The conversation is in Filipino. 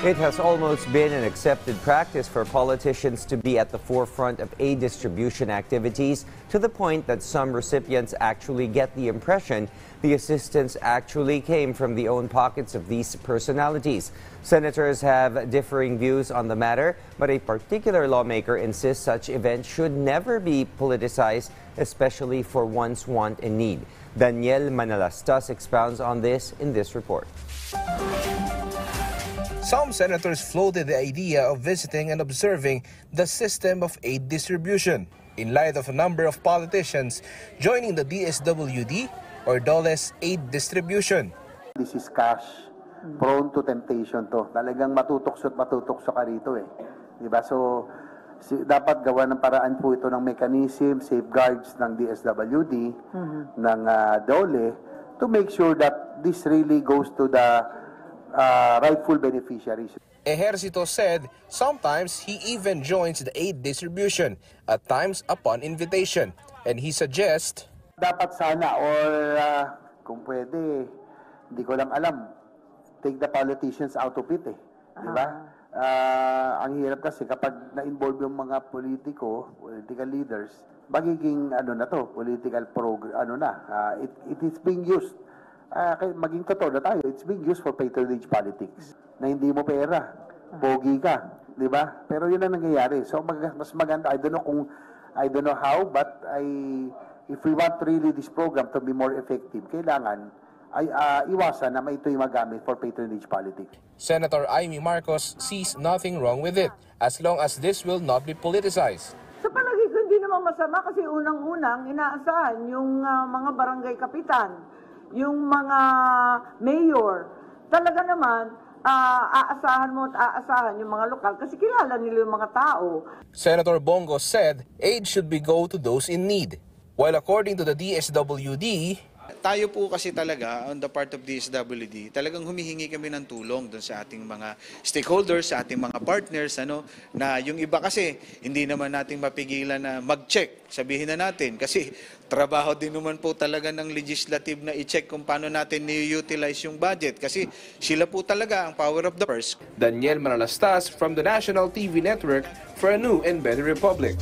It has almost been an accepted practice for politicians to be at the forefront of aid distribution activities, to the point that some recipients actually get the impression the assistance actually came from the own pockets of these personalities. Senators have differing views on the matter, but a particular lawmaker insists such events should never be politicized, especially for one's want and need. Daniel Manalastas expounds on this in this report. Some senators floated the idea of visiting and observing the system of aid distribution in light of a number of politicians joining the DSWD or DOLE's aid distribution. This is cash, prone to temptation to. Talagang matutokso ka rito eh. Diba? So, dapat gawa ng paraan po ito ng mechanism, safeguards ng DSWD, ng DOLE, to make sure that this really goes to the rightful beneficiaries. Ejercito said sometimes he even joins the aid distribution, at times upon invitation. And he suggests, dapat sana, or kung pwede, hindi ko lang alam, take the politicians out of it eh. Diba? Ang hirap kasi kapag na-involve yung mga political leaders, magiging political program, it is being used. Maging totoo na tayo, it's being used for patronage politics. Na hindi mo pera, pogi ka, di ba? Pero yun ang nangyayari. So mas maganda, I don't know how, but if we want really this program to be more effective, kailangan ay iwasan na ito'y magamit for patronage politics. Senator Amy Marcos sees nothing wrong with it as long as this will not be politicized. Sa palagay ko hindi naman masama kasi unang-unang inaasahan yung mga barangay kapitan, yung mga mayor, talaga naman aasahan mo at aasahan yung mga lokal kasi kilala nila yung mga tao. Senator Bongo said aid should be go to those in need. While according to the DSWD, tayo po kasi talaga, on the part of DSWD, talagang humihingi kami ng tulong doon sa ating mga stakeholders, sa ating mga partners, na yung iba kasi hindi naman natin mapigilan na mag-check, sabihin na natin, kasi trabaho din naman po talaga ng legislative na i-check kung paano natin ni-utilize yung budget, kasi sila po talaga ang power of the purse. Daniel Manalastas from the National TV Network for a new and better republic.